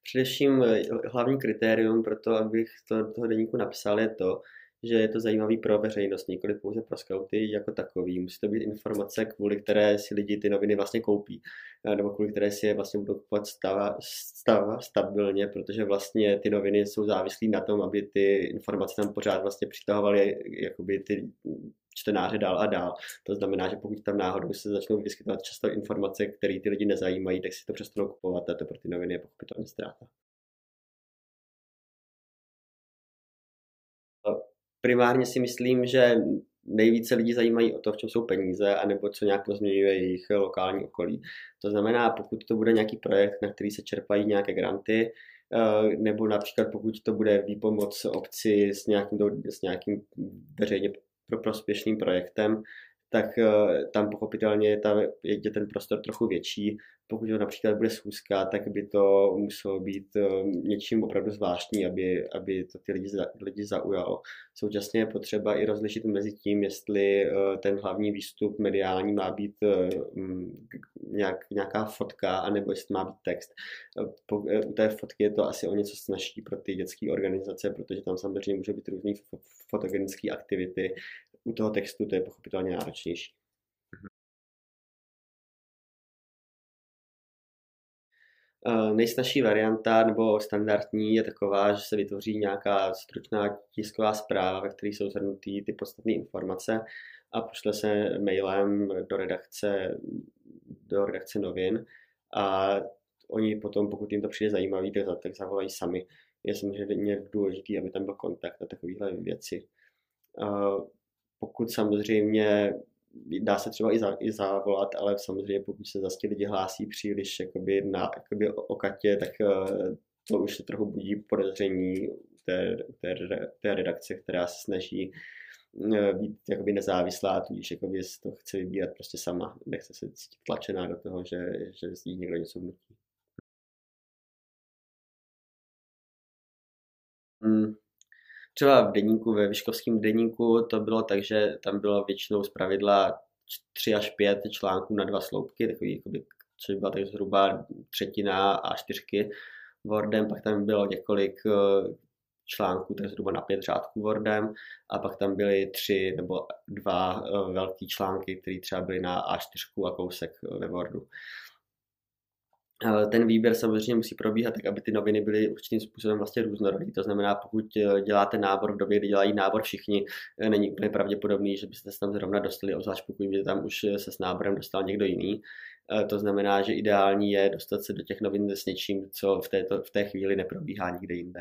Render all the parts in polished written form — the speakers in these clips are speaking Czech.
Především hlavní kritérium pro to, abych toho deníku napsal, je to, že je to zajímavý pro veřejnost, nikoli pouze pro skauty jako takový. Musí to být informace, kvůli které si lidi ty noviny vlastně koupí, nebo kvůli které si je vlastně budou kupovat stabilně, protože vlastně ty noviny jsou závislí na tom, aby ty informace tam pořád vlastně přitahovaly jakoby ty čtenáře dál a dál. To znamená, že pokud tam náhodou se začnou vyskytovat často informace, které ty lidi nezajímají, tak si to přestanou kupovat a to pro ty noviny je pochopitelně ztráta. Primárně si myslím, že nejvíce lidí zajímají o to, v čem jsou peníze, anebo co nějak pozměňuje jejich lokální okolí. To znamená, pokud to bude nějaký projekt, na který se čerpají nějaké granty, nebo například pokud to bude výpomoc obci s nějakým veřejně prospěšným projektem, tak tam pochopitelně je ten prostor trochu větší. Pokud to například bude schůzka, tak by to muselo být něčím opravdu zvláštní, aby to ty lidi zaujalo. Současně je potřeba i rozlišit mezi tím, jestli ten hlavní výstup mediální má být nějaká fotka, anebo jestli má být text. U té fotky je to asi o něco snazší pro ty dětské organizace, protože tam samozřejmě může být různý fotogenické aktivity. U toho textu to je pochopitelně náročnější. Nejsnažší varianta nebo standardní je taková, že se vytvoří nějaká stručná tisková zpráva, ve které jsou shrnuty ty podstatné informace a pošle se mailem do redakce novin a oni potom, pokud jim to přijde zajímavý, tak zavolají sami. Je samozřejmě důležité, aby tam byl kontakt a takovéhle věci. Pokud samozřejmě dá se třeba i zavolat, ale samozřejmě pokud se zase lidi hlásí příliš jakoby okatě, tak to už se trochu budí podezření té redakce, která se snaží být jakoby nezávislá, tudíž jakoby si to chce vybírat prostě sama, nechce se cítit tlačená do toho, že jí někdo něco vnutí. Třeba ve Vyškovském deníku to bylo tak, že tam bylo většinou zpravidla 3 až 5 článků na 2 sloupky, což byla tak zhruba třetina A4 Wordem, pak tam bylo několik článků, tak zhruba na 5 řádků Wordem a pak tam byly 3 nebo 2 velký články, které třeba byly na A4 a kousek ve Wordu. Ten výběr samozřejmě musí probíhat tak, aby ty noviny byly určitým způsobem vlastně různorodý. To znamená, pokud děláte nábor v době, kdy dělají nábor všichni, není úplně pravděpodobný, že byste se tam zrovna dostali, obzvlášť pokud by tam už se s náborem dostal někdo jiný. To znamená, že ideální je dostat se do těch novin s něčím, co v té chvíli neprobíhá nikde jinde.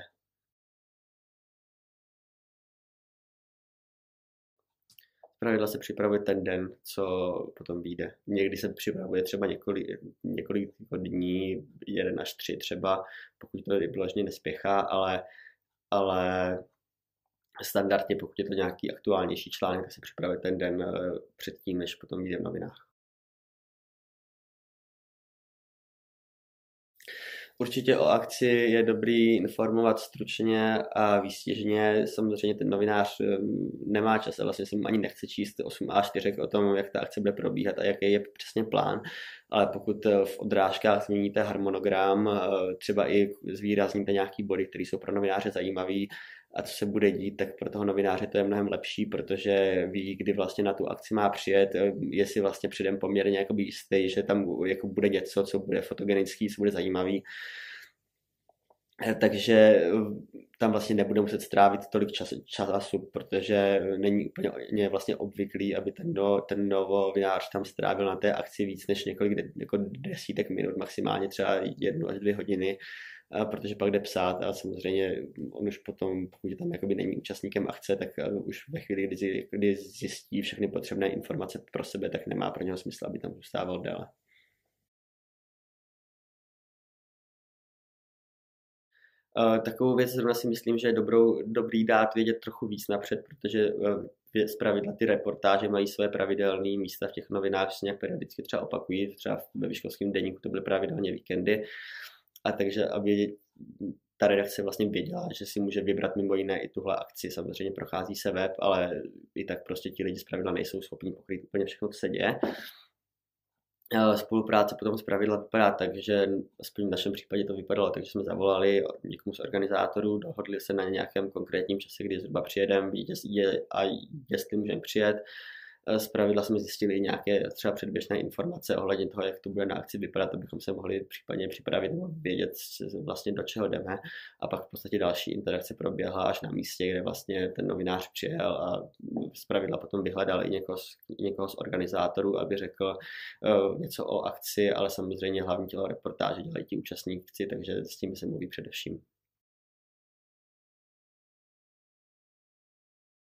Pravidla se připravuje ten den, co potom vyjde. Někdy se připravuje třeba několik dní, 1 až 3 třeba, pokud to vyloženě nespěchá, ale standardně, pokud je to nějaký aktuálnější článek, tak se připravuje ten den předtím, než potom vyjde v novinách. Určitě o akci je dobrý informovat stručně a výstižně. Samozřejmě ten novinář nemá čas a vlastně se mu ani nechce číst 8 A4 o tom, jak ta akce bude probíhat a jaký je přesně plán. Ale pokud v odrážkách změníte harmonogram, třeba i zvýrazníte nějaký body, které jsou pro novináře zajímavý, a co se bude dít, tak pro toho novináře to je mnohem lepší, protože ví, kdy vlastně na tu akci má přijet, je si vlastně předem poměrně jakoby jistý, že tam jako bude něco, co bude fotogenický, co bude zajímavý. Takže tam vlastně nebude muset strávit tolik času, protože není úplně vlastně obvyklý, aby ten novinář tam strávil na té akci víc než několik jako desítek minut, maximálně třeba 1 až 2 hodiny, protože pak jde psát a samozřejmě on už potom, pokud tam jakoby není účastníkem akce, tak už ve chvíli, kdy zjistí všechny potřebné informace pro sebe, tak nemá pro něho smysl, aby tam zůstával déle. Takovou věc zrovna si myslím, že je dobrý dát vědět trochu víc napřed, protože zpravidla ty reportáže mají své pravidelné místa v těch novinách, se nějak periodicky třeba opakují, třeba ve Vyškovském deníku to byly pravidelně víkendy, a takže aby ta redakce vlastně věděla, že si může vybrat mimo jiné i tuhle akci. Samozřejmě prochází se web, ale i tak prostě ti lidi zpravidla nejsou schopni pokrýt úplně všechno, co se děje. Spolupráce potom zpravidla vypadá tak, že aspoň v našem případě to vypadalo, takže jsme zavolali někomu z organizátorů, dohodli se na nějakém konkrétním čase, kdy zhruba přijedeme, a jestli můžeme přijet. Zpravidla jsme zjistili nějaké třeba předběžné informace ohledně toho, jak to bude na akci vypadat, abychom se mohli případně připravit nebo vědět vlastně do čeho jdeme. A pak v podstatě další interakce proběhla až na místě, kde vlastně ten novinář přijel a zpravidla potom vyhledal i někoho z organizátorů, aby řekl něco o akci, ale samozřejmě hlavní tělo reportáže dělají ti účastníci, takže s tím se mluví především.